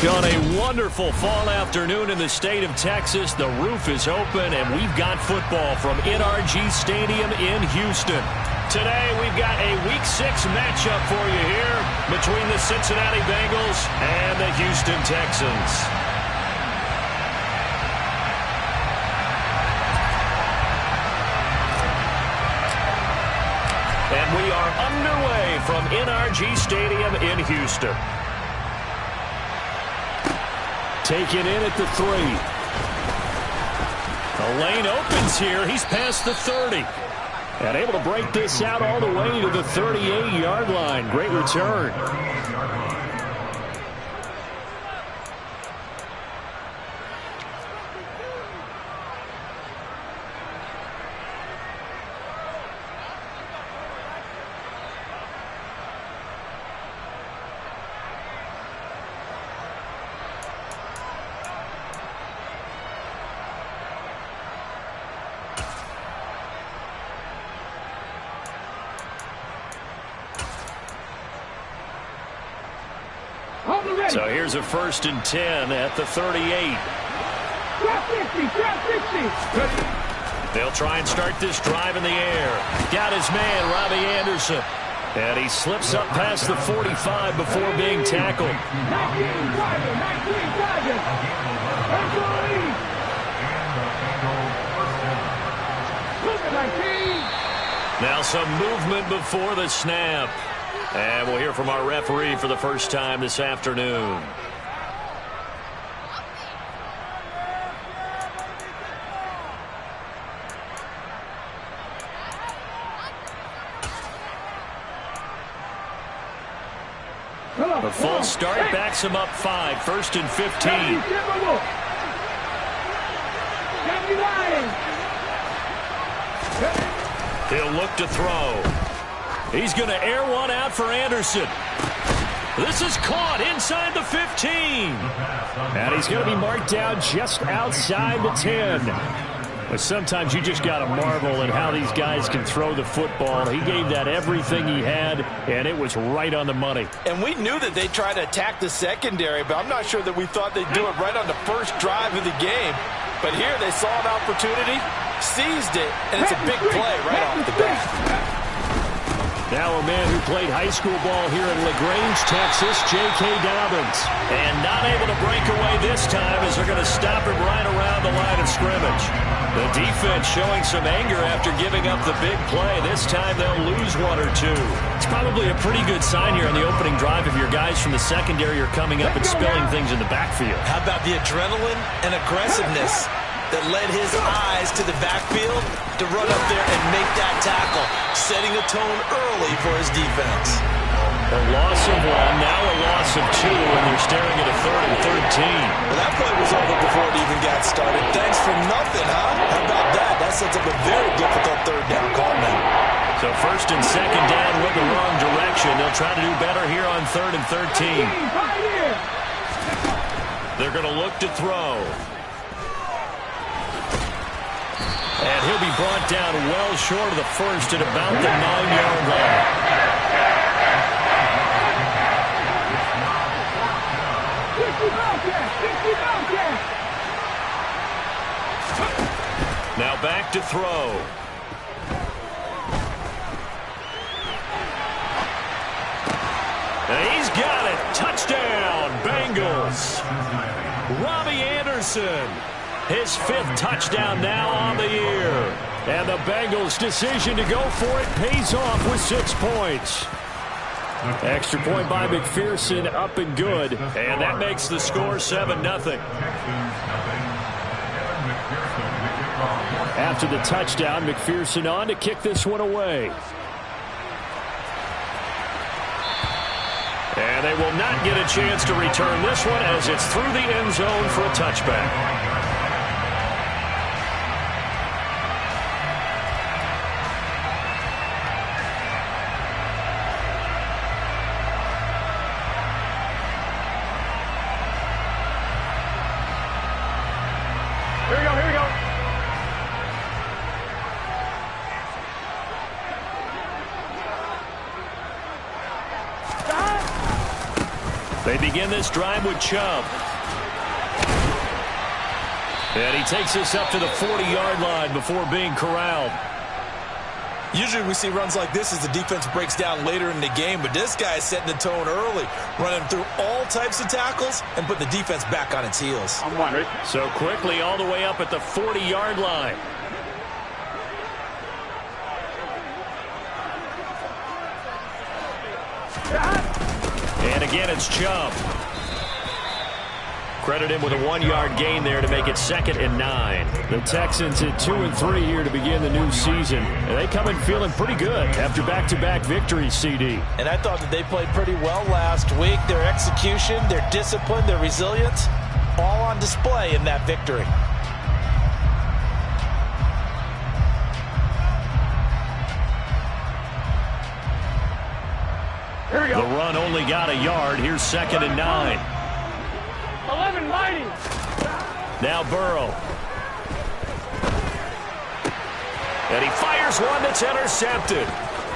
On a wonderful fall afternoon in the state of Texas, the roof is open, and we've got football from NRG Stadium in Houston. Today, we've got a Week 6 matchup for you here between the Cincinnati Bengals and the Houston Texans. And we are underway from NRG Stadium in Houston. Taken in at the 3. The lane opens here. He's past the 30. And able to break this out all the way to the 38-yard line. Great return. So here's a 1st and 10 at the 38. They'll try and start this drive in the air. Got his man, Robbie Anderson. And he slips up past the 45 before being tackled. Now some movement before the snap. And we'll hear from our referee for the first time this afternoon. The full start backs him up 5. 1st and 15. He'll look to throw. He's going to air one out for Anderson. This is caught inside the 15. And he's going to be marked down just outside the 10. But sometimes you just got to marvel at how these guys can throw the football. He gave that everything he had, and it was right on the money. And we knew that they'd try to attack the secondary, but I'm not sure that we thought they'd do it right on the first drive of the game. But here they saw an opportunity, seized it, and it's a big play right off the bat. Now a man who played high school ball here in LaGrange, Texas, J.K. Dobbins. And not able to break away this time as they're going to stop him right around the line of scrimmage. The defense showing some anger after giving up the big play. This time they'll lose 1 or 2. It's probably a pretty good sign here on the opening drive if your guys from the secondary are coming up and spilling things in the backfield. How about the adrenaline and aggressiveness that led his eyes to the backfield to run up there and make that tackle, setting a tone early for his defense. A loss of 1, now a loss of 2, and they're staring at a 3rd and 13. Well, that play was over before it even got started. Thanks for nothing, huh? How about that? That sets up a very difficult 3rd down call now. So 1st and 2nd down went the wrong direction. They'll try to do better here on 3rd and 13. They're going to look to throw. And he'll be brought down well short of the 1st at about the 9-yard line. Now back to throw. And he's got it. Touchdown, Bengals. Robbie Anderson. His 5th touchdown now on the year. And the Bengals' decision to go for it pays off with 6 points. Extra point by McPherson, up and good. And that makes the score 7-0. After the touchdown, McPherson on to kick this one away. And they will not get a chance to return this one as it's through the end zone for a touchback. They begin this drive with Chubb. And he takes this up to the 40-yard line before being corralled. Usually we see runs like this as the defense breaks down later in the game, but this guy is setting the tone early, running through all types of tackles and putting the defense back on its heels. I'm wondering. So quickly all the way up at the 40-yard line. And again, it's Chubb. Credit him with a 1-yard gain there to make it 2nd and 9. The Texans at 2-3 here to begin the new season. And they come in feeling pretty good after back-to-back victories, CD. And I thought that they played pretty well last week. Their execution, their discipline, their resilience, all on display in that victory. Here we go. The run only got a yard. Here's 2nd and 9. 11 mighty. Now Burrow. And he fires one that's intercepted.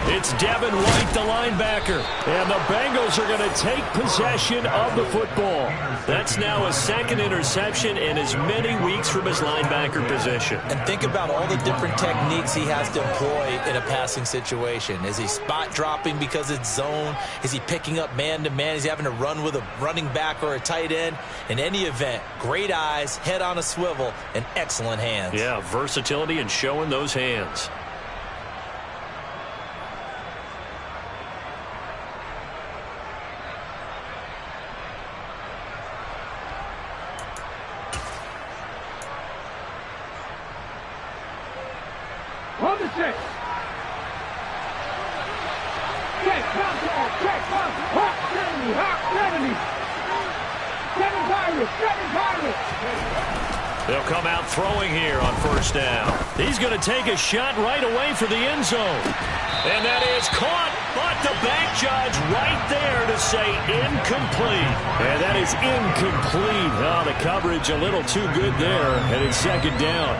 It's Devin White, the linebacker. And the Bengals are going to take possession of the football. That's now a 2nd interception in as many weeks from his linebacker position. And think about all the different techniques he has to employ in a passing situation. Is he spot dropping because it's zone? Is he picking up man-to-man? Is he having to run with a running back or a tight end? In any event, great eyes, head on a swivel, and excellent hands. Yeah, versatility and showing those hands. Hold the 6. Check, contact, check, contact. Hot 70, hot 70. 7 Pirates. They'll come out throwing here on 1st down. He's going to take a shot right away for the end zone. And that is caught, but the bank judge right there to say incomplete. And that is incomplete. Oh, the coverage a little too good there, and it's 2nd down.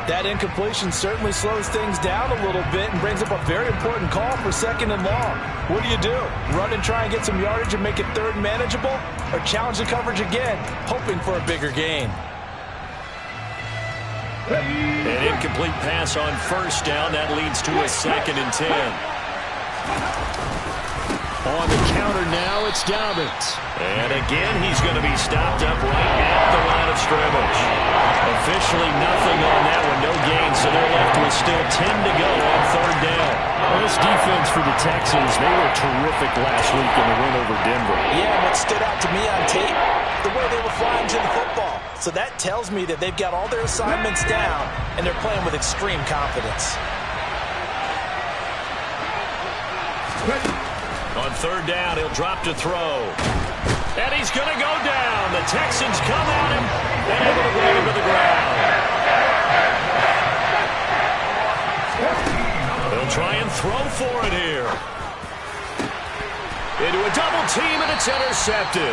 That incompletion certainly slows things down a little bit and brings up a very important call for 2nd and long. What do? Run and try and get some yardage and make it 3rd manageable? Or challenge the coverage again, hoping for a bigger gain? An incomplete pass on 1st down. That leads to a 2nd and 10. On the counter now, it's Dobbins. And again, he's going to be stopped up right at the line of scrimmage. Officially nothing on that one, no gain, so they're left with still 10 to go on 3rd down. Well, this defense for the Texans, they were terrific last week in the win over Denver. Yeah, what stood out to me on tape, the way they were flying to the football. So that tells me that they've got all their assignments down, and they're playing with extreme confidence. On 3rd down, he'll drop to throw. And he's going to go down. The Texans come at him and able to bring him to the ground. They'll try and throw for it here. Into a double team, and it's intercepted.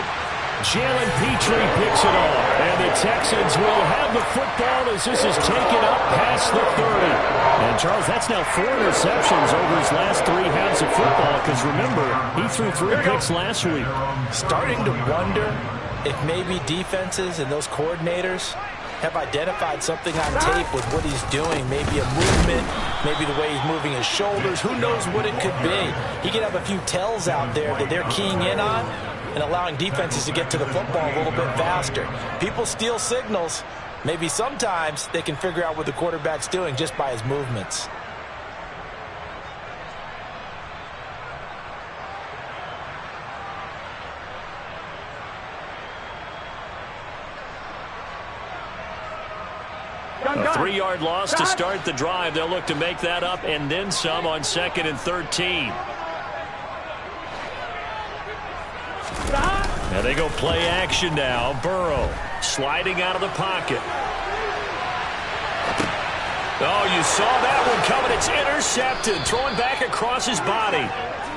Jalen Petrie picks it off, and the Texans will have the football as this is taken up past the 30. And, Charles, that's now 4 interceptions over his last 3 halves of football, because, remember, he threw 3 picks last week. Starting to wonder if maybe defenses and those coordinators have identified something on tape with what he's doing, maybe a movement, maybe the way he's moving his shoulders. Who knows what it could be? He could have a few tells out there that they're keying in on and allowing defenses to get to the football a little bit faster. People steal signals. Maybe sometimes they can figure out what the quarterback's doing just by his movements. A 3-yard loss to start the drive. They'll look to make that up and then some on 2nd and 13. Now they go play action now. Burrow sliding out of the pocket. Oh, you saw that one coming. It's intercepted. Throwing back across his body.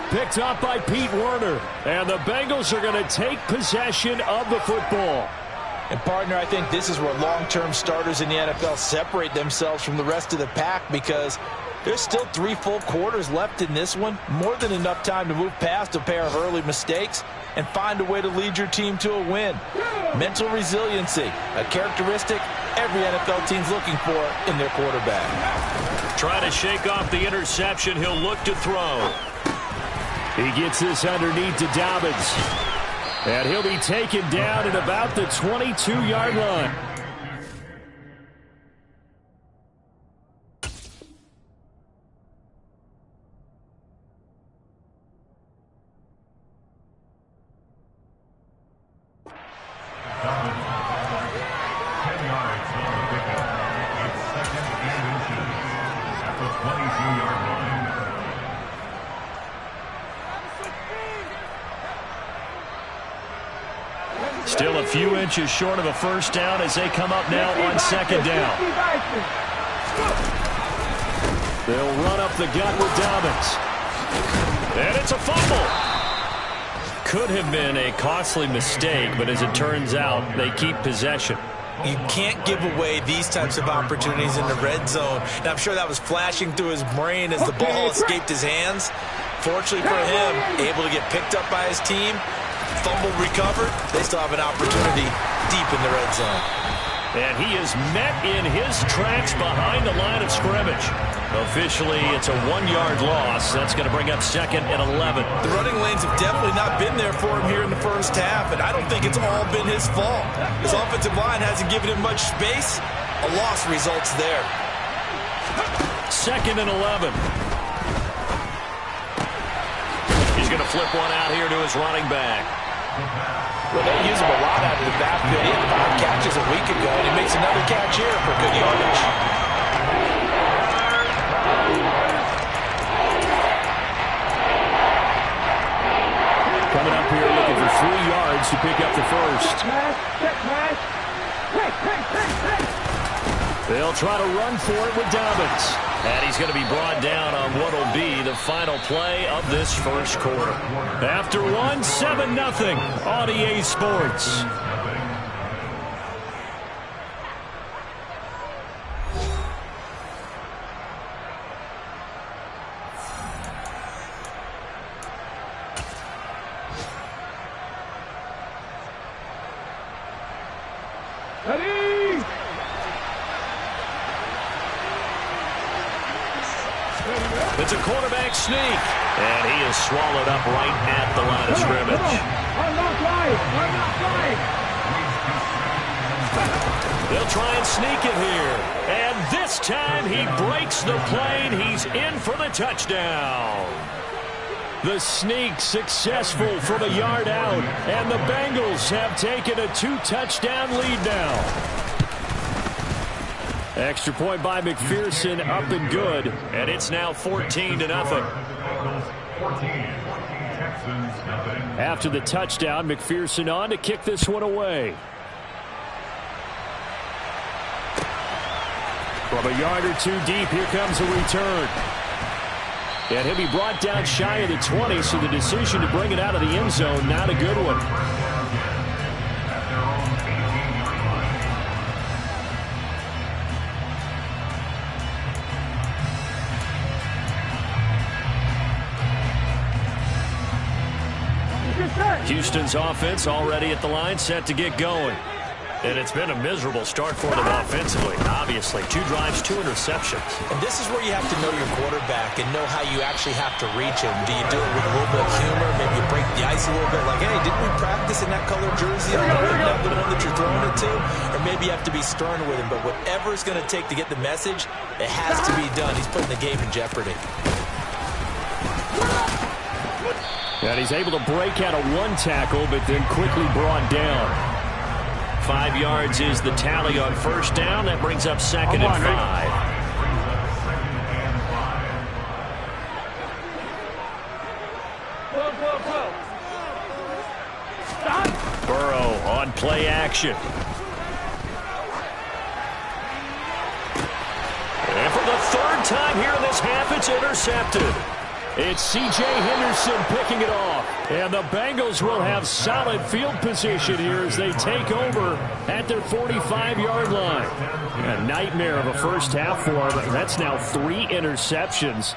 Picked up by Pete Werner. And the Bengals are going to take possession of the football. And, partner, I think this is where long-term starters in the NFL separate themselves from the rest of the pack, because There's still 3 full quarters left in this one. More than enough time to move past a pair of early mistakes and find a way to lead your team to a win. Mental resiliency, a characteristic every NFL team's looking for in their quarterback. Trying to shake off the interception. He'll look to throw. He gets this underneath to Dobbins. And he'll be taken down at about the 22-yard line. Still a few inches short of a first down as they come up now on second down. They'll run up the gut with Dobbins. And it's a fumble. Could have been a costly mistake, but as it turns out, they keep possession. You can't give away these types of opportunities in the red zone. And I'm sure that was flashing through his brain as the ball escaped his hands. Fortunately for him, able to get picked up by his team. Fumble recovered. They still have an opportunity deep in the red zone. And he is met in his tracks behind the line of scrimmage. Officially, it's a 1-yard loss. That's going to bring up second and 11. The running lanes have definitely not been there for him here in the first half, and I don't think it's all been his fault. His offensive line hasn't given him much space. A loss results there. Second and 11. He's going to flip one out here to his running back. Well, they use him a lot out of the backfield. He had 5 catches a week ago, and he makes another catch here for good yardage. Coming up here looking for 3 yards to pick up the first. They'll try to run for it with Dobbins. And he's going to be brought down on what will be the final play of this first quarter. After one, 7-0 on EA Sports. It's a quarterback sneak, and he is swallowed up right at the line of scrimmage. They'll try and sneak it here, and this time he breaks the plane. He's in for the touchdown. The sneak successful from a yard out, and the Bengals have taken a 2-touchdown lead now. Extra point by McPherson, up and good, and it's now 14-0. After the touchdown, McPherson on to kick this one away. From a yard or 2 deep, here comes a return. And he'll be brought down shy of the 20, so the decision to bring it out of the end zone, not a good one. Houston's offense already at the line, set to get going. And it's been a miserable start for them offensively. Obviously, 2 drives, 2 interceptions. And this is where you have to know your quarterback and know how you actually have to reach him. Do you do it with a little bit of humor? Maybe you break the ice a little bit. Like, hey, didn't we practice in that color jersey? Not the one that you're throwing it to. Or maybe you have to be stern with him. But whatever it's going to take to get the message, it has to be done. He's putting the game in jeopardy. And he's able to break out of 1 tackle, but then quickly brought down. 5 yards is the tally on first down. That brings up second and 5. Burrow on play action. And for the 3rd time here in this half, it's intercepted. It's C.J. Henderson picking it off. And the Bengals will have solid field position here as they take over at their 45-yard line. A nightmare of a first half for him. That's now 3 interceptions.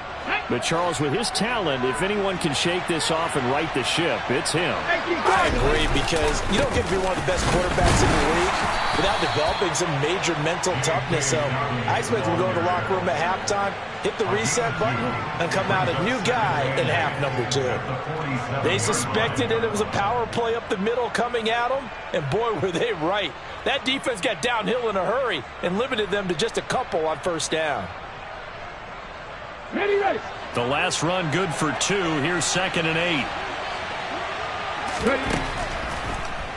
But, Charles, with his talent, if anyone can shake this off and right the ship, it's him. I agree, because you don't get to be one of the best quarterbacks in the league without developing some major mental toughness. So I expect him to go to the locker room at halftime, hit the reset button, and come out a new guy in half number 2. They suspected that it was a power play up the middle coming at them, and boy, were they right. That defense got downhill in a hurry and limited them to just a couple on first down. Ready, ready. The last run good for 2. Here's 2nd and 8. Ready.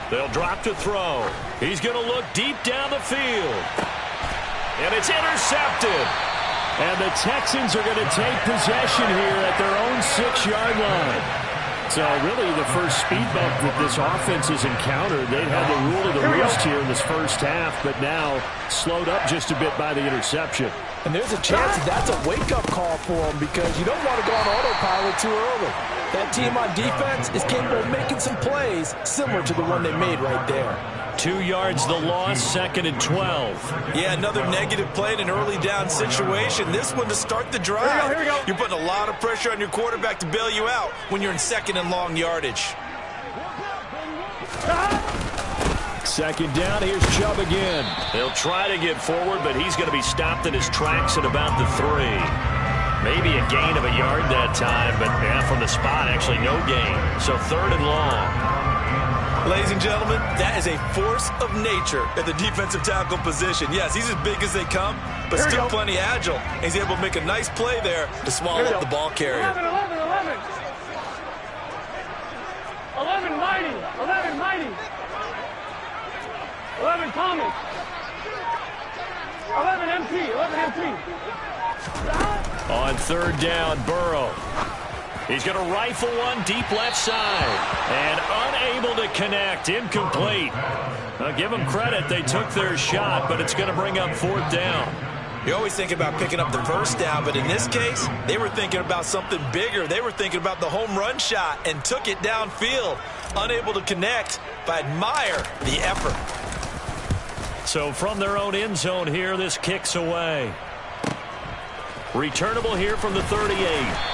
They'll drop to throw. He's going to look deep down the field. And it's intercepted. And the Texans are going to take possession here at their own 6-yard line. So really the first speed bump that this offense has encountered. They've had the rule of the roost here in this first half, but now slowed up just a bit by the interception. And there's a chance that's a wake-up call for them, because you don't want to go on autopilot too early. That team on defense is capable of making some plays similar to the one they made right there. 2 yards the loss, 2nd and 12. Yeah, another negative play in an early down situation. This one to start the drive. Here we go. You're putting a lot of pressure on your quarterback to bail you out when you're in 2nd and long yardage. 2nd down, here's Chubb again. He'll try to get forward, but he's going to be stopped in his tracks at about the 3. Maybe a gain of a yard that time, but yeah, from the spot, actually no gain. So 3rd and long. Ladies and gentlemen, that is a force of nature at the defensive tackle position. Yes, he's as big as they come, but still plenty agile. He's able to make a nice play there to swallow up the ball carrier. 11, 11, 11. 11 mighty. 11 mighty. 11 Thomas. 11 MT. 11 MT. On 3rd down, Burrow. He's going to rifle one deep left side. And unable to connect. Incomplete. Give them credit. They took their shot, but it's going to bring up 4th down. You always think about picking up the first down, but in this case, they were thinking about something bigger. They were thinking about the home run shot and took it downfield. Unable to connect, but admire the effort. So from their own end zone here, this kicks away. Returnable here from the 38.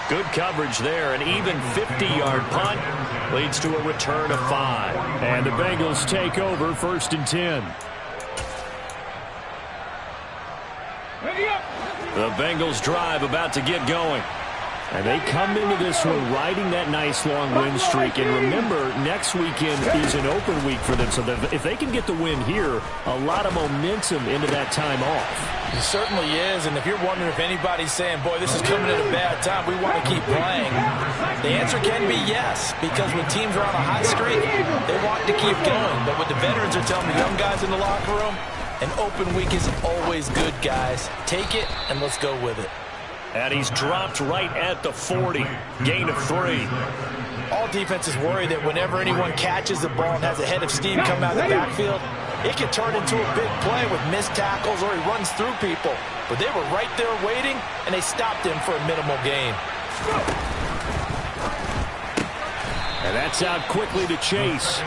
Good coverage there. An even 50-yard punt leads to a return of 5. And the Bengals take over 1st and 10. Ready up. The Bengals drive about to get going. And they come into this one riding that nice long win streak. And remember, next weekend is an open week for them. So if they can get the win here, a lot of momentum into that time off. It certainly is. And if you're wondering if anybody's saying, boy, this is coming at a bad time, we want to keep playing, the answer can be yes. Because when teams are on a hot streak, they want to keep going. But what the veterans are telling the young guys in the locker room, an open week is always good, guys. Take it and let's go with it. And he's dropped right at the 40. Gain of 3. All defenses worry that whenever anyone catches the ball and has a head of steam come out of the backfield, it can turn into a big play with missed tackles or he runs through people. But they were right there waiting, and they stopped him for a minimal gain. And that's out quickly to Chase.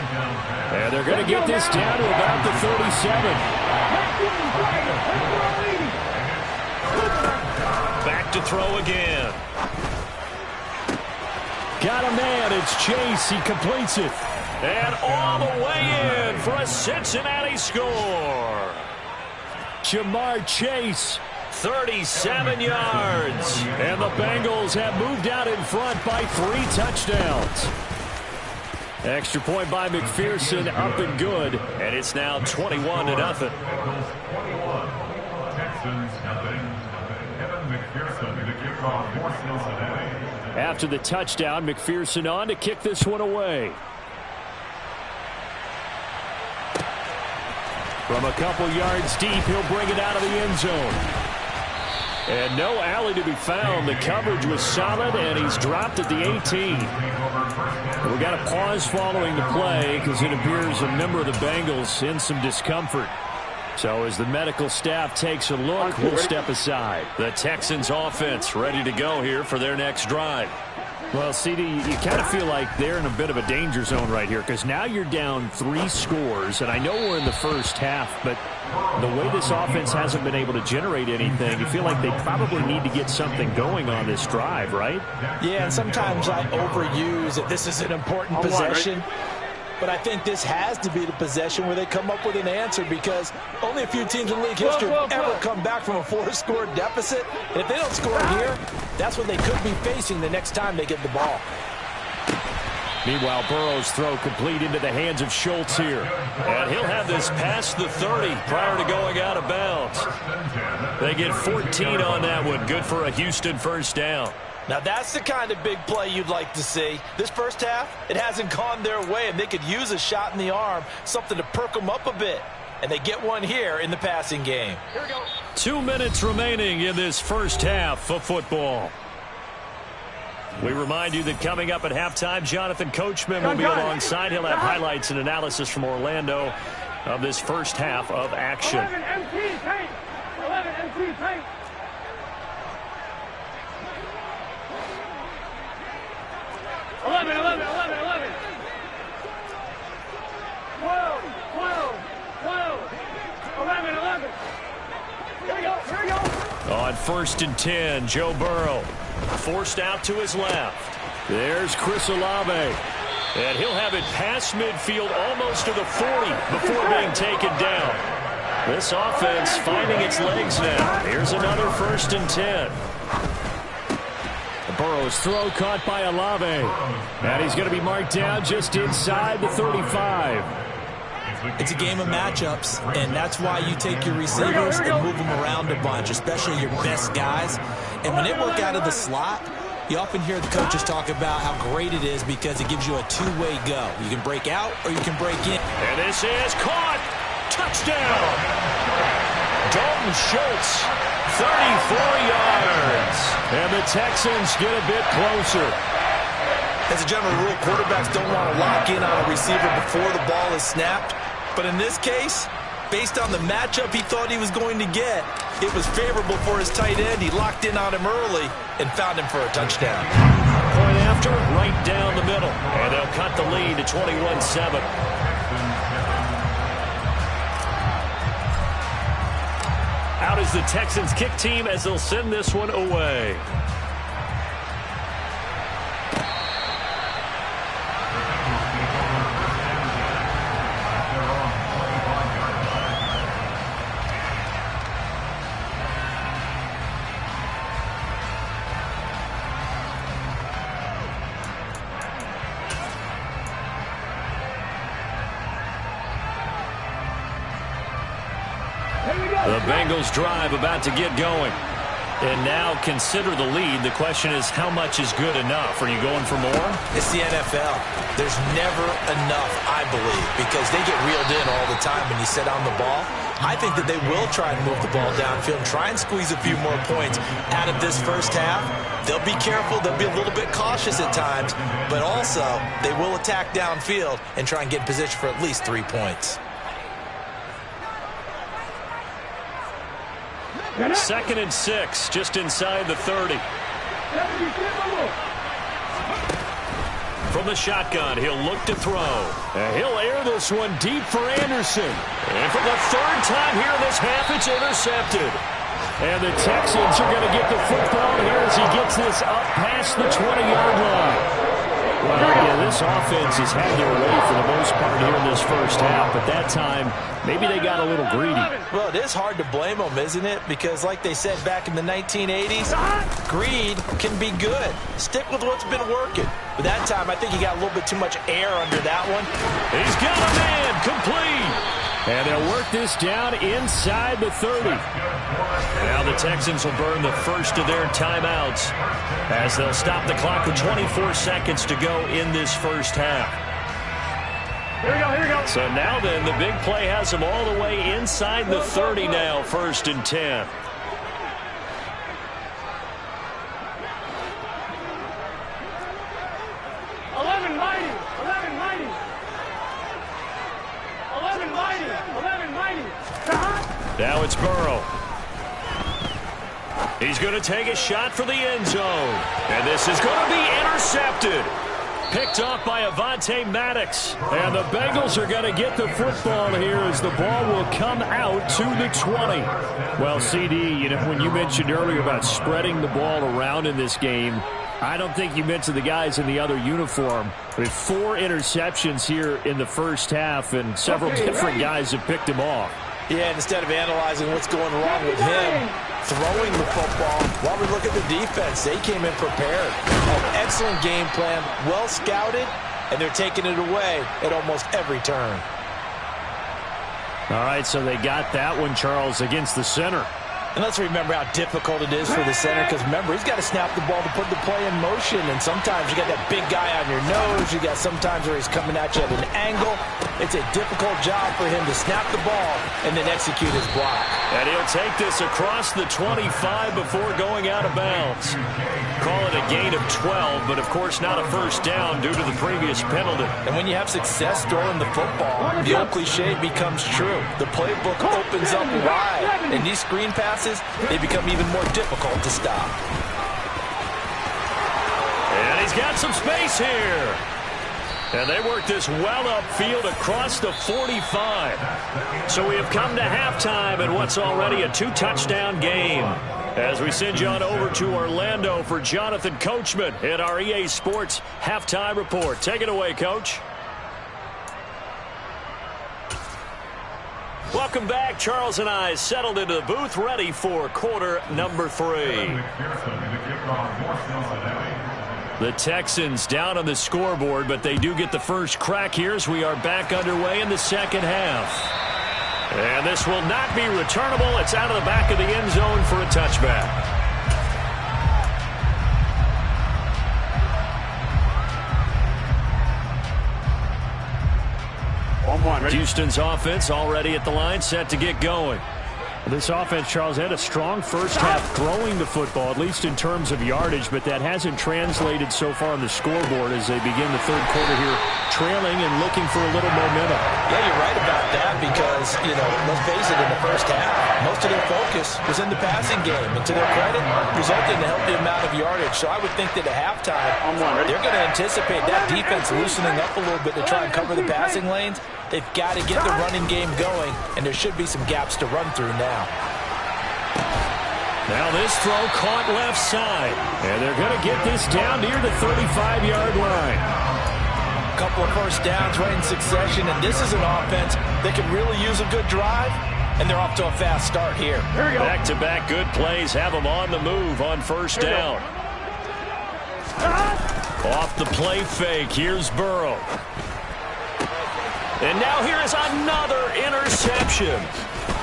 And they're going to get this down to about the 37. Back to throw again. Got a man. It's Chase. He completes it. And all the way in for a Cincinnati score. Ja'Marr Chase, 37 yards. And the Bengals have moved out in front by 3 touchdowns. Extra point by McPherson, up and good. And it's now 21-0. After the touchdown, McPherson on to kick this one away. From a couple yards deep, he'll bring it out of the end zone. And no alley to be found. The coverage was solid, and he's dropped at the 18. We got a pause following the play because it appears a member of the Bengals in some discomfort. So as the medical staff takes a look, we'll step aside. The Texans offense ready to go here for their next drive. Well, CD, you kind of feel like they're in a bit of a danger zone right here because now you're down 3 scores, and I know we're in the first half, but the way this offense hasn't been able to generate anything, you feel like they probably need to get something going on this drive, right? Yeah, and sometimes I overuse that this is an important possession. But I think this has to be the possession where they come up with an answer because only a few teams in league history have ever come back from a 4-score deficit. And if they don't score here, that's what they could be facing the next time they get the ball. Meanwhile, Burrow's throw complete into the hands of Schultz here. And he'll have this past the 30 prior to going out of bounds. They get 14 on that one. Good for a Houston first down. Now, that's the kind of big play you'd like to see. This first half, it hasn't gone their way, and they could use a shot in the arm, something to perk them up a bit. And they get one here in the passing game. 2 minutes remaining in this first half of football. We remind you that coming up at halftime, Jonathan Coachman will be alongside. He'll have highlights and analysis from Orlando of this first half of action. 11 MT tank. 11 MT tank. 11, 11, 11, 11. 12, 12, 12. 11, 11. Here we go, here we go. On 1st and 10, Joe Burrow forced out to his left. There's Chris Olave. And he'll have it past midfield almost to the 40 before being taken down. This offense finding its legs now. Here's another 1st and 10. Burrow's throw caught by Olave. And he's going to be marked down just inside the 35. It's a game of matchups, and that's why you take your receivers and move them around a bunch, especially your best guys. And when they work out of the slot, you often hear the coaches talk about how great it is because it gives you a two-way go. You can break out or you can break in. And this is caught. Touchdown. Dalton Schultz, 34 yards. And the Texans get a bit closer. As a general rule, quarterbacks don't want to lock in on a receiver before the ball is snapped. But in this case, based on the matchup he thought he was going to get, it was favorable for his tight end. He locked in on him early and found him for a touchdown. Point after, right down the middle. And they'll cut the lead to 21-7. Out is the Texans kick team as they'll send this one away. The Bengals drive about to get going. And now consider the lead. The question is, how much is good enough? Are you going for more? It's the NFL. There's never enough, I believe, because they get reeled in all the time when you sit on the ball. I think that they will try and move the ball downfield and try and squeeze a few more points out of this first half. They'll be careful. They'll be a little bit cautious at times, but also they will attack downfield and try and get in position for at least 3 points. 2nd and 6, just inside the 30. From the shotgun, he'll look to throw. And he'll air this one deep for Anderson. And for the 3rd time here in this half, it's intercepted. And the Texans are going to get the football here as he gets this up past the 20-yard line. Well, yeah, this offense has had their way for the most part here in this first half, but that time, maybe they got a little greedy. Well, it is hard to blame them, isn't it? Because like they said back in the 1980s, greed can be good. Stick with what's been working. But that time, I think he got a little bit too much air under that one. He's got a man, complete. And they'll work this down inside the 30. Now the Texans will burn the first of their timeouts as they'll stop the clock with 24 seconds to go in this first half. Here we go, here we go. So now then, the big play has them all the way inside the 30 now, 1st and 10. Mighty. He's going to take a shot for the end zone. And this is going to be intercepted. Picked off by Avonte Maddox. And the Bengals are going to get the football here as the ball will come out to the 20. Well, CD, you know, when you mentioned earlier about spreading the ball around in this game, I don't think you mentioned the guys in the other uniform. With 4 interceptions here in the first half, and several different guys have picked him off. Yeah, instead of analyzing what's going wrong with him throwing the football, while we look at the defense, they came in prepared. An excellent game plan, well scouted, and they're taking it away at almost every turn. All right, so they got that one, Charles, against the center. And let's remember how difficult it is for the center, because remember, he's got to snap the ball to put the play in motion, and sometimes you got that big guy on your nose. You got sometimes where he's coming at you at an angle. It's a difficult job for him to snap the ball and then execute his block. And he'll take this across the 25 before going out of bounds. Call it a gain of 12, but of course not a first down due to the previous penalty. And when you have success throwing the football, the old cliche becomes true. The playbook opens up wide, and these screen passes, they become even more difficult to stop. And he's got some space here. And they work this well upfield across the 45. So we have come to halftime in what's already a 2-touchdown game. As we send you on over to Orlando for Jonathan Coachman in our EA Sports Halftime Report. Take it away, Coach. Welcome back. Charles and I settled into the booth, ready for quarter number 3. The Texans down on the scoreboard, but they do get the first crack here as we are back underway in the second half. And this will not be returnable. It's out of the back of the end zone for a touchback. Houston's offense already at the line, set to get going. This offense, Charles, had a strong first half throwing the football, at least in terms of yardage, but that hasn't translated so far on the scoreboard as they begin the third quarter here, trailing and looking for a little momentum. Yeah, you're right about that because, you know, let's face it, in the first half, most of their focus was in the passing game, and to their credit, resulted in a healthy amount of yardage. So I would think that at halftime, they're going to anticipate that defense loosening up a little bit to try and cover the passing lanes. They've got to get the running game going, and there should be some gaps to run through now. Now this throw caught left side, and they're going to get this down near the 35-yard line. A couple of first downs right in succession, and this is an offense that can really use a good drive, and they're off to a fast start here. Back-to-back good plays have them on the move on first down. Off the play fake, here's Burrow. And now here is another interception.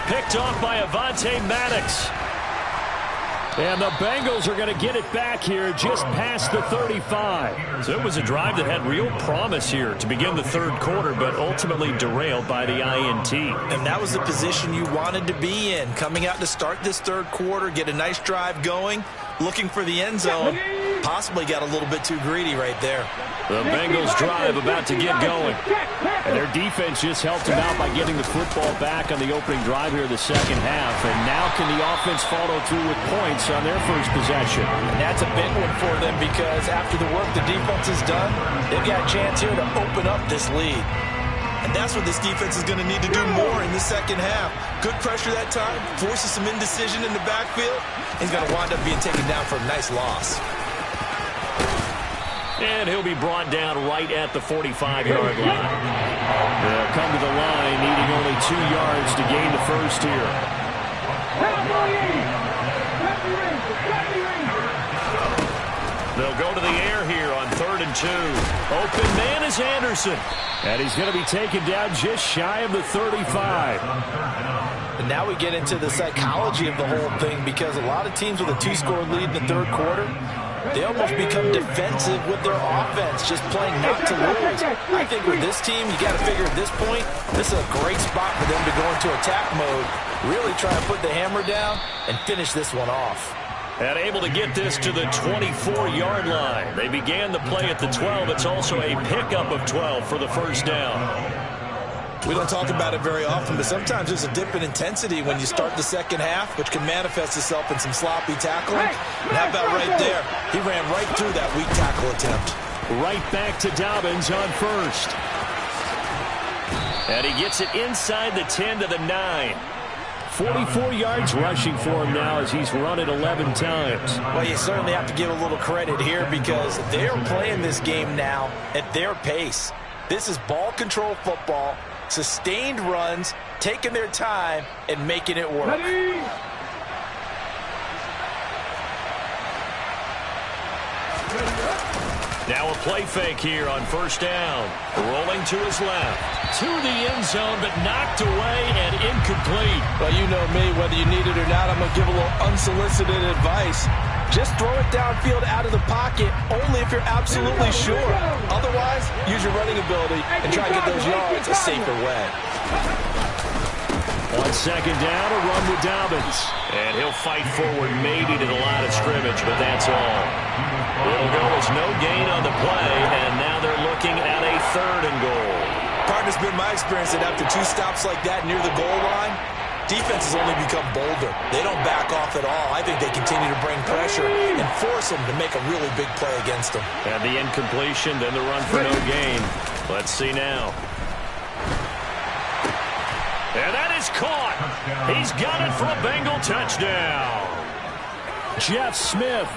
Picked off by Avonte Maddox. And the Bengals are going to get it back here just past the 35. So it was a drive that had real promise here to begin the third quarter, but ultimately derailed by the INT. And that was the position you wanted to be in. Coming out to start this third quarter, get a nice drive going, looking for the end zone. Possibly got a little bit too greedy right there. The Bengals drive about to get going. And their defense just helped them out by getting the football back on the opening drive here in the second half. And now can the offense follow through with points on their first possession? And that's a big one for them because after the work the defense has done, they've got a chance here to open up this lead. And that's what this defense is going to need to do more in the second half. Good pressure that time, forces some indecision in the backfield. He's going to wind up being taken down for a nice loss. And he'll be brought down right at the 45-yard line. They'll come to the line, needing only 2 yards to gain the first here. They'll go to the air here on 3rd and 2. Open man is Anderson. And he's going to be taken down just shy of the 35. And now we get into the psychology of the whole thing because a lot of teams with a 2-score lead in the third quarter, they almost become defensive with their offense, just playing not to lose. I think with this team, you got to figure at this point, this is a great spot for them to go into attack mode, really try to put the hammer down and finish this one off. And able to get this to the 24-yard line. They began the play at the 12. It's also a pickup of 12 for the first down. We don't talk about it very often, but sometimes there's a dip in intensity when you start the second half, which can manifest itself in some sloppy tackling. And how about right there? He ran right through that weak tackle attempt. Right back to Dobbins on first. And he gets it inside the 10 to the 9. 44 yards rushing for him now as he's run it 11 times. Well, you certainly have to give a little credit here because they're playing this game now at their pace. This is ball control football, sustained runs, taking their time, and making it work. Ready? Now a play fake here on first down. Rolling to his left. To the end zone, but knocked away and incomplete. Well, you know me, whether you need it or not, I'm going to give a little unsolicited advice. Just throw it downfield out of the pocket, only if you're absolutely sure. Otherwise, use your running ability and try to get those yards a safer way. On second down, a run with Dobbins. And he'll fight forward maybe to the line of scrimmage, but that's all. It'll go as no gain on the play, and now they're looking at a 3rd and goal. Partner's been my experience that after 2 stops like that near the goal line, defenses only become bolder. They don't back off at all. I think they continue to bring pressure and force them to make a really big play against them. And the incompletion, then the run for no gain. Let's see now. And that is caught. He's got it for a Bengal touchdown. Jeff Smith,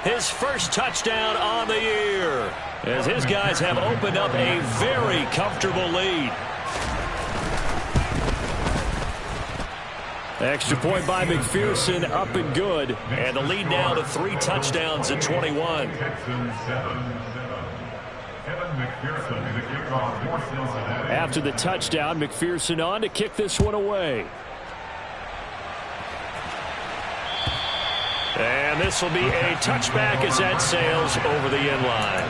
his first touchdown on the year, as his guys have opened up a very comfortable lead. Extra point by McPherson, up and good. And the lead now to 3 touchdowns at 21. After the touchdown, McPherson on to kick this one away. And this will be a touchback as that sails over the end line.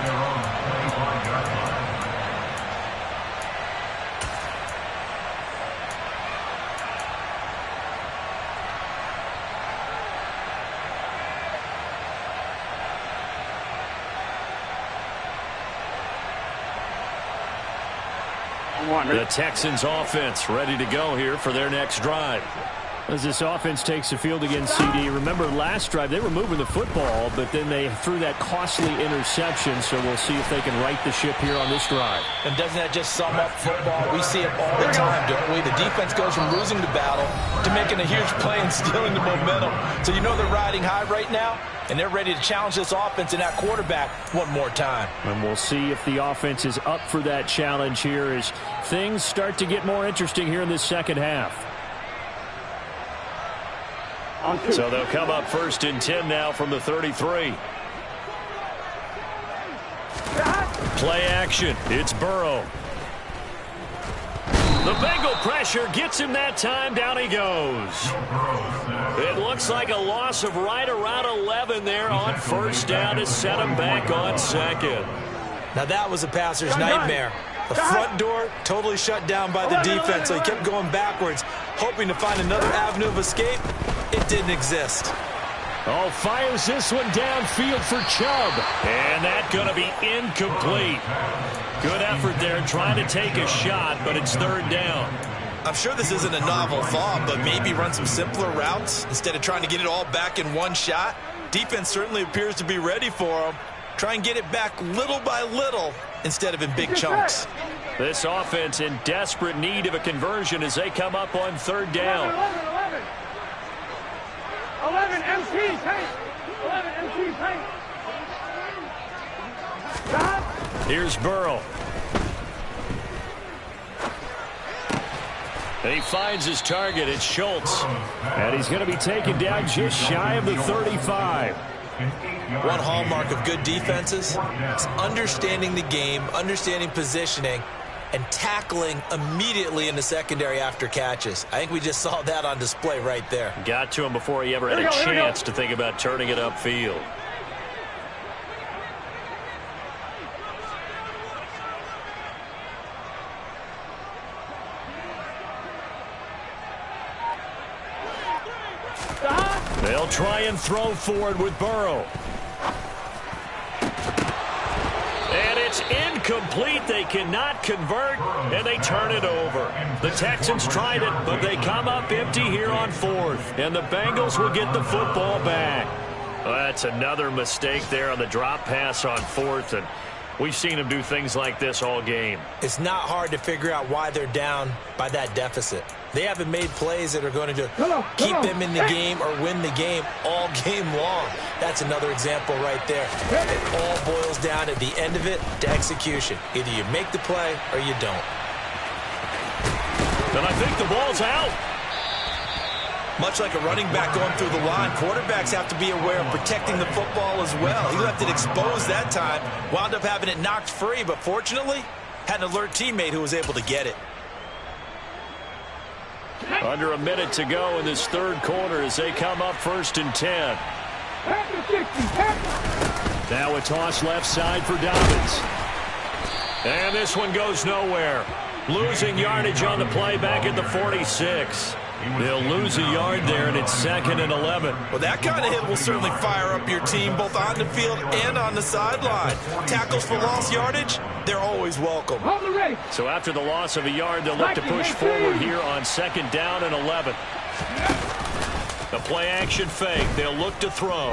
The Texans offense ready to go here for their next drive. As this offense takes the field against CD, remember last drive they were moving the football, but then they threw that costly interception, so we'll see if they can right the ship here on this drive. And doesn't that just sum up football? We see it all the time, don't we? The defense goes from losing the battle to making a huge play and stealing the momentum. So you know they're riding high right now, and they're ready to challenge this offense and that quarterback one more time. And we'll see if the offense is up for that challenge here as things start to get more interesting here in this second half. So they'll come up 1st and 10 now from the 33. Play action. It's Burrow. The Bengal pressure gets him that time. Down he goes. It looks like a loss of right around 11 there on first down to set him back on 2nd. Now that was a passer's nightmare. The front door totally shut down by the defense, so he kept going backwards, hoping to find another avenue of escape. It didn't exist. Oh, fires this one downfield for Chubb. And that's going to be incomplete. Good effort there trying to take a shot, but it's 3rd down. I'm sure this isn't a novel thought, but maybe run some simpler routes instead of trying to get it all back in one shot. Defense certainly appears to be ready for him. Try and get it back little by little instead of in big chunks. This offense in desperate need of a conversion as they come up on 3rd down. 11 MT paint. 11 MT paint. Here's Burrow. And he finds his target. It's Schultz. And he's going to be taken down just shy of the 35. One hallmark of good defenses is understanding the game, understanding positioning, and tackling immediately in the secondary after catches. I think we just saw that on display right there. Got to him before he ever had a chance to think about turning it upfield. They'll try and throw forward with Burrow. And It's incomplete. They cannot convert, and they turn it over. The Texans tried it, but they come up empty here on 4th, and the Bengals will get the football back. Well, that's another mistake there on the drop pass on 4th, and we've seen them do things like this all game. It's not hard to figure out why they're down by that deficit. They haven't made plays that are going to keep them in the game or win the game all game long. That's another example right there. It all boils down at the end of it to execution. Either you make the play or you don't. And I think the ball's out. Much like a running back going through the line, quarterbacks have to be aware of protecting the football as well. He left it exposed that time, wound up having it knocked free, but fortunately, had an alert teammate who was able to get it. Under a minute to go in this third quarter as they come up 1st and 10. Now a toss left side for Dobbins. And this one goes nowhere. Losing yardage on the play back at the 46. They'll lose a yard there, and it's 2nd and 11. Well, that kind of hit will certainly fire up your team both on the field and on the sideline. Tackles for lost yardage, they're always welcome. So after the loss of a yard, they'll look to push forward here on 2nd down and 11. The play-action fake. They'll look to throw.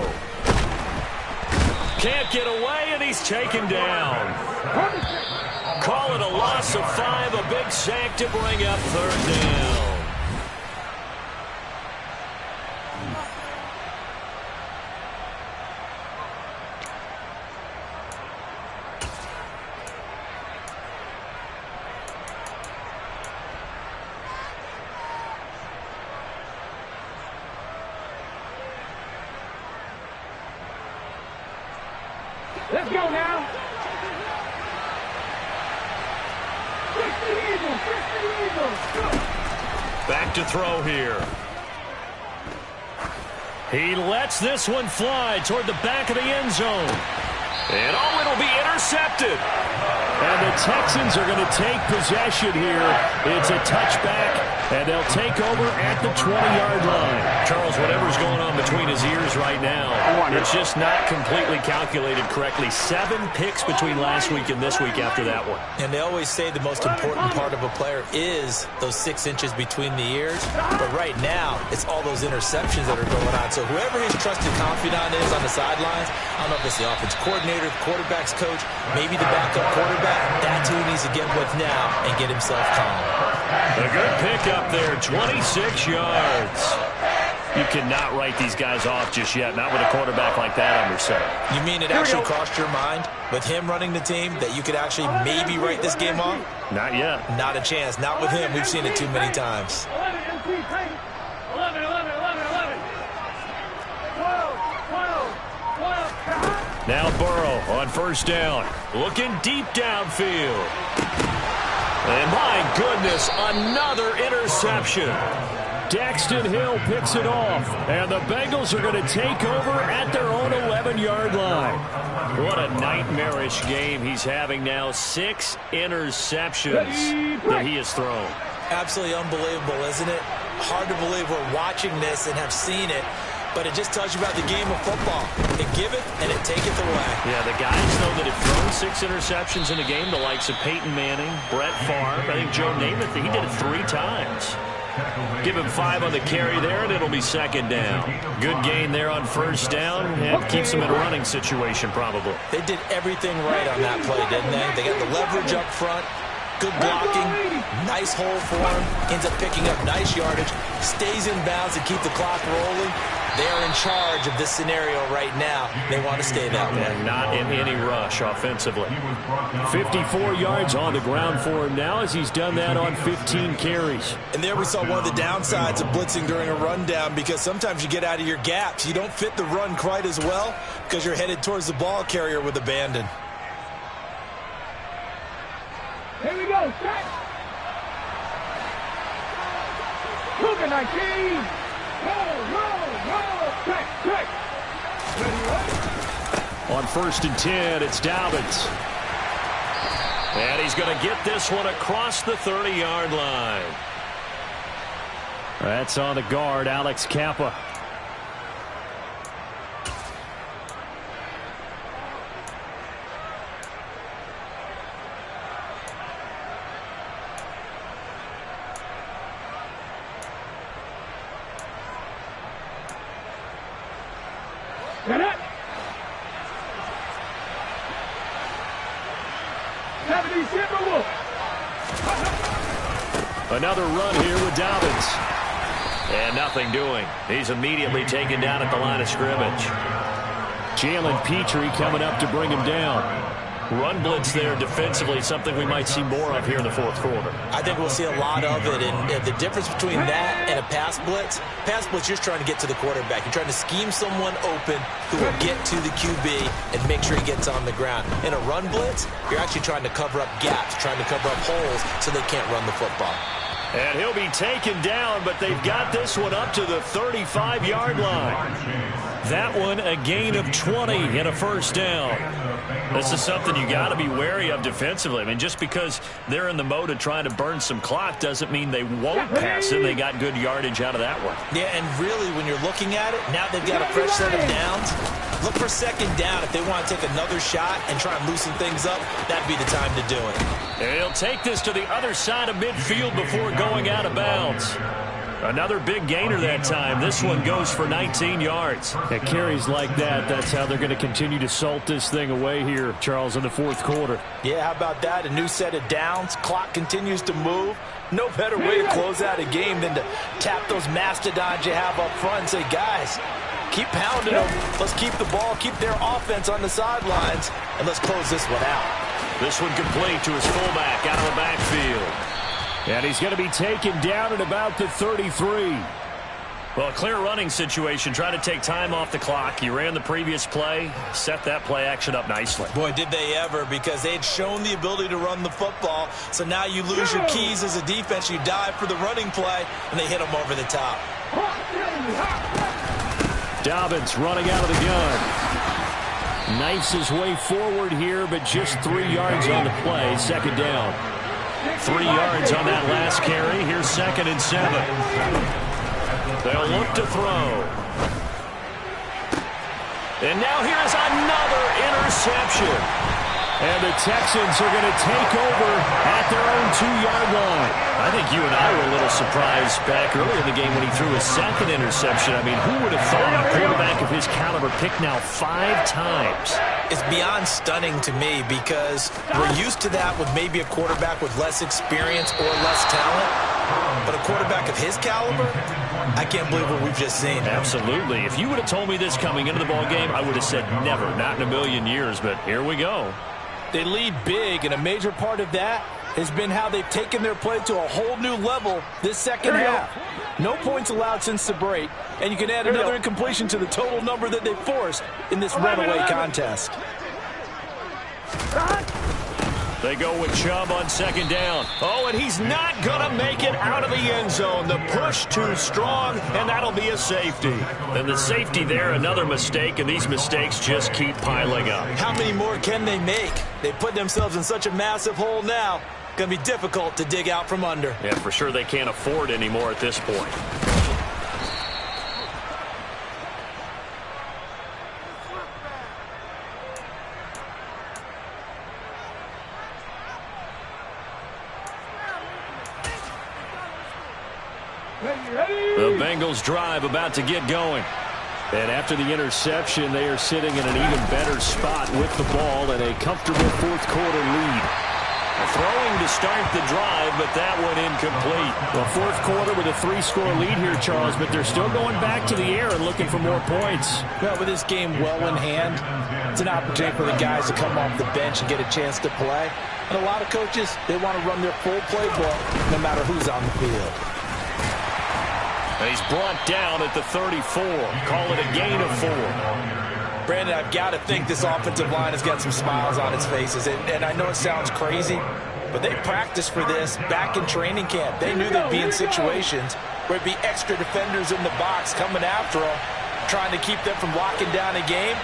Can't get away, and he's taken down. Call it a loss of 5, a big sack to bring up 3rd down. Let's go now. Back to throw here. He lets this one fly toward the back of the end zone. And oh, it'll be intercepted. And the Texans are going to take possession here. It's a touchback, and they'll take over at the 20-yard line. Charles, whatever's going on between his ears right now, it's just not completely calculated correctly. 7 picks between last week and this week after that one. And they always say the most important part of a player is those 6 inches between the ears. But right now, it's all those interceptions that are going on. So whoever his trusted confidant is on the sidelines, I don't know if it's the offense coordinator, the quarterback's coach, maybe the backup quarterback, that's who he needs to get with now and get himself calm. A good pickup there, 26 yards. You cannot write these guys off just yet, not with a quarterback like that under center. You mean it actually crossed your mind with him running the team that you could actually maybe write this game off? Not yet. Not a chance. Not with him. We've seen it too many times. 11, 11, 11, 11. 12, 12, 12. Now Burrow on 1st down, looking deep downfield. And my goodness, another interception. Daxton Hill picks it off, and the Bengals are going to take over at their own 11-yard line. What a nightmarish game he's having now. 6 interceptions that he has thrown. Absolutely unbelievable, isn't it? Hard to believe we're watching this and have seen it. But it just tells you about the game of football. It giveth and it taketh away. Yeah, the guys, though, that have thrown 6 interceptions in a game, the likes of Peyton Manning, Brett Favre, I think Joe Namath, he did it 3 times. Give him 5 on the carry there, and it'll be 2nd down. Good gain there on 1st down, and keeps them in a running situation probably. They did everything right on that play, didn't they? They got the leverage up front. Good blocking, nice hole for him, ends up picking up nice yardage, stays in bounds to keep the clock rolling. They're in charge of this scenario right now. They want to stay that way. And not in any rush offensively. 54 yards on the ground for him now as he's done that on 15 carries. And there we saw one of the downsides of blitzing during a rundown because sometimes you get out of your gaps. You don't fit the run quite as well because you're headed towards the ball carrier with abandon. Here we go, set. Cougar 19. Roll, check. On 1st and 10, it's Dobbins. And he's going to get this one across the 30-yard line. That's on the guard, Alex Kappa. Another run here with Dobbins. And nothing doing. He's immediately taken down at the line of scrimmage. Jalen Petrie coming up to bring him down. Run blitz there defensively, something we might see more of here in the fourth quarter. I think we'll see a lot of it, and the difference between that and a pass blitz, you're trying to get to the quarterback. You're trying to scheme someone open who will get to the QB and make sure he gets on the ground. In a run blitz, you're actually trying to cover up gaps, trying to cover up holes so they can't run the football. And he'll be taken down, but they've got this one up to the 35-yard line. That one a gain of 20 and a first down. This is something you got to be wary of defensively. I mean, just because they're in the mode of trying to burn some clock doesn't mean they won't pass it. They got good yardage out of that one. Yeah, and really, when you're looking at it, now they've got a fresh set of downs. Look for second down. If they want to take another shot and try and loosen things up, that'd be the time to do it. And he'll take this to the other side of midfield before going out of bounds. Another big gainer that time. This one goes for 19 yards. At carries like that, that's how they're going to continue to salt this thing away here, Charles, in the fourth quarter. Yeah, how about that? A new set of downs. Clock continues to move. No better way to close out a game than to tap those mastodons you have up front and say, guys, keep pounding them. Let's keep the ball, keep their offense on the sidelines, and let's close this one out. This one complete to his fullback out of the backfield. And he's going to be taken down at about the 33. Well, a clear running situation. Try to take time off the clock. You ran the previous play, set that play action up nicely. Boy, did they ever, because they had shown the ability to run the football. So now you lose your keys as a defense. You dive for the running play, and they hit them over the top. Dobbins running out of the gun. Knifes his way forward here, but just 3 yards on the play. Second down. 3 yards on that last carry. Here's 2nd and 7. They'll look to throw. And now here's another interception. And the Texans are going to take over at their own 2-yard line. I think you and I were a little surprised back earlier in the game when he threw his 2nd interception. I mean, who would have thought a quarterback of his caliber picked now 5 times? It's beyond stunning to me, because we're used to that with maybe a quarterback with less experience or less talent. But a quarterback of his caliber, I can't believe what we've just seen. Absolutely. If you would have told me this coming into the ball game, I would have said never, not in a million years. But here we go. They lead big, and a major part of that has been how they've taken their play to a whole new level this second half. No points allowed since the break, and you can add another incompletion to the total number that they forced in this runaway contest. They go with Chubb on 2nd down. Oh, and he's not going to make it out of the end zone. The push too strong, and that'll be a safety. And the safety there, another mistake, and these mistakes just keep piling up. How many more can they make? They put themselves in such a massive hole now. Going to be difficult to dig out from under. Yeah, for sure they can't afford anymore at this point. The Bengals drive about to get going. And after the interception, they are sitting in an even better spot with the ball and a comfortable fourth quarter lead. Throwing to start the drive, but that one incomplete. Well, fourth quarter with a 3-score lead here, Charles, but they're still going back to the air and looking for more points. Well, with this game well in hand, it's an opportunity for the guys to come off the bench and get a chance to play. And a lot of coaches, they want to run their full playbook no matter who's on the field. And he's brought down at the 34. Call it a gain of 4. Brandon, I've got to think this offensive line has got some smiles on its faces. And I know it sounds crazy, but they practiced for this back in training camp. They knew they'd be in situations where it'd be extra defenders in the box coming after them, trying to keep them from locking down a game.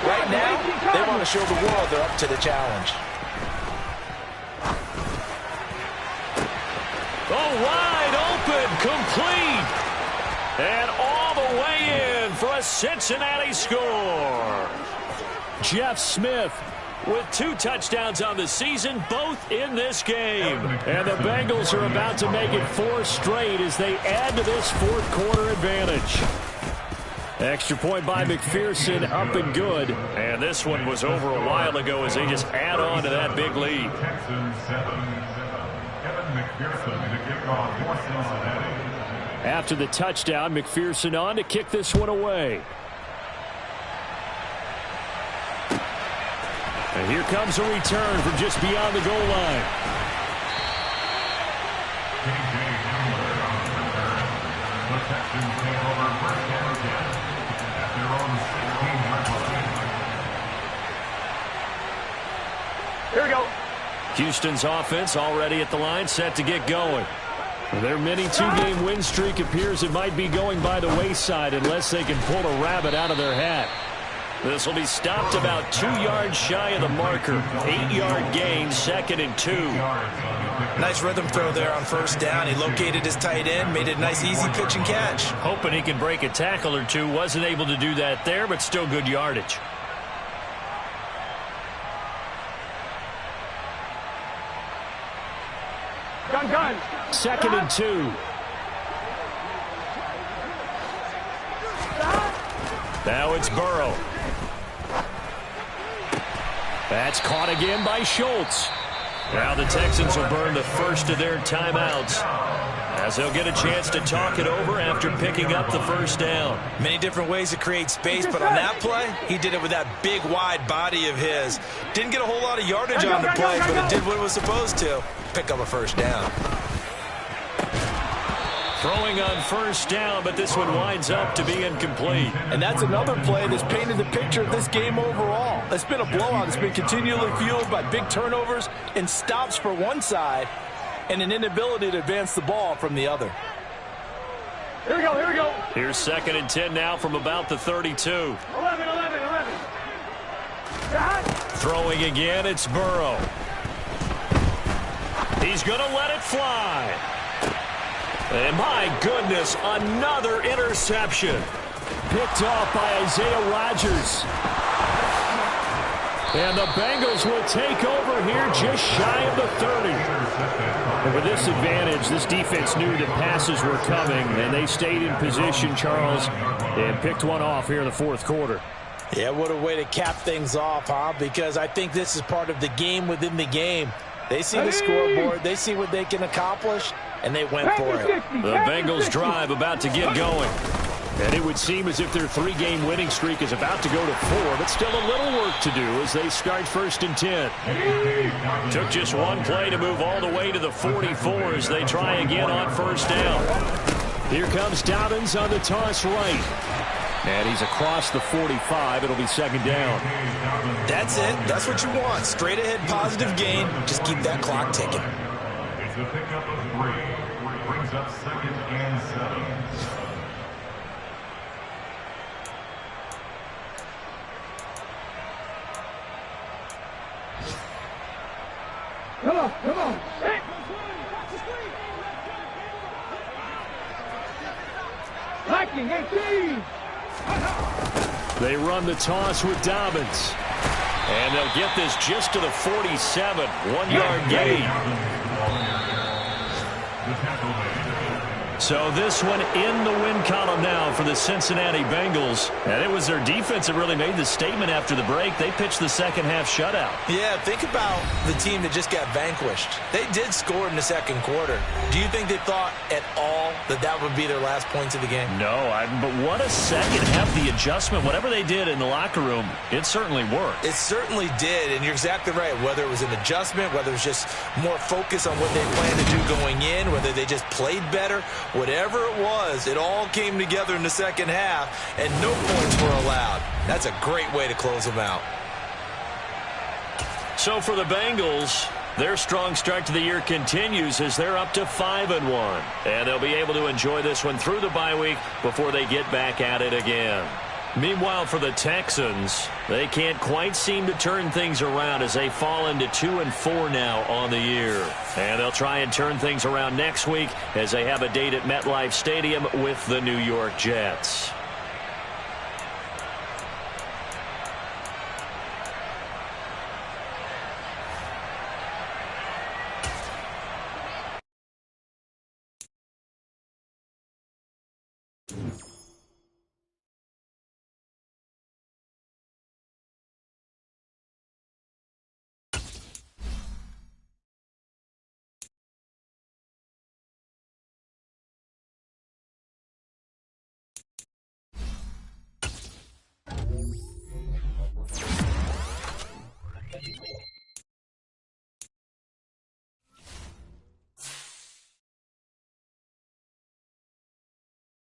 Right now, they want to show the world they're up to the challenge. Oh, wide open, complete. And all the way in for a Cincinnati score. Jeff Smith with 2 touchdowns on the season, both in this game. And the Bengals are about to make it 4 straight as they add to this fourth quarter advantage. Extra point by McPherson, up and good. And this one was over a while ago as they just add on to that big lead. After the touchdown, McPherson on to kick this one away. And here comes a return from just beyond the goal line. Here we go. Houston's offense already at the line, set to get going. Their mini two-game win streak appears it might be going by the wayside unless they can pull a rabbit out of their hat. This will be stopped about 2 yards shy of the marker. 8-yard gain, 2nd and 2. Nice rhythm throw there on first down. He located his tight end, made it a nice easy pitch and catch. Hoping he can break a tackle or two. Wasn't able to do that there, but still good yardage. Gun. 2nd and 2. Now it's Burrow. That's caught again by Schultz. Now the Texans will burn the first of their timeouts as they'll get a chance to talk it over after picking up the first down. Many different ways to create space, but on that play, he did it with that big, wide body of his. Didn't get a whole lot of yardage on the play, but it did what it was supposed to. Pick up a first down. Throwing on first down, but this one winds up to be incomplete. And that's another play that's painted the picture of this game overall. It's been a blowout. It's been continually fueled by big turnovers and stops for one side and an inability to advance the ball from the other. Here we go. Here's 2nd and 10 now from about the 32. 11. Throwing again, it's Burrow. He's going to let it fly. And my goodness, another interception. Picked off by Isaiah Rodgers. And the Bengals will take over here just shy of the 30. And with this advantage, this defense knew that passes were coming, and they stayed in position, Charles, and picked one off here in the fourth quarter. Yeah, what a way to cap things off, huh? Because I think this is part of the game within the game. They see the scoreboard, they see what they can accomplish, and they went for it. The Bengals drive about to get going. And it would seem as if their 3-game winning streak is about to go to 4, but still a little work to do as they start 1st and 10. Took just one play to move all the way to the 44 as they try again on first down. Here comes Dobbins on the toss right. And he's across the 45. It'll be 2nd down. That's it. That's what you want. Straight ahead positive gain. Just keep that clock ticking. It's a pickup of 3. Brings up 2nd and 7. Come on. Hey. Lightning, 18. They run the toss with Dobbins. And they'll get this just to the 47. 1-yard gain. So this one in the win column now for the Cincinnati Bengals. And it was their defense that really made the statement after the break. They pitched the second half shutout. Yeah, think about the team that just got vanquished. They did score in the second quarter. Do you think they thought at all that that would be their last points of the game? No, but what a second half. The adjustment, whatever they did in the locker room, it certainly worked. It certainly did, and you're exactly right. Whether it was an adjustment, whether it was just more focus on what they planned to do going in, whether they just played better, whatever it was, it all came together in the second half, and no points were allowed. That's a great way to close them out. So for the Bengals, their strong start to the year continues as they're up to 5-1. And they'll be able to enjoy this one through the bye week before they get back at it again. Meanwhile, for the Texans, they can't quite seem to turn things around as they fall into 2-4 now on the year. And they'll try and turn things around next week as they have a date at MetLife Stadium with the New York Jets.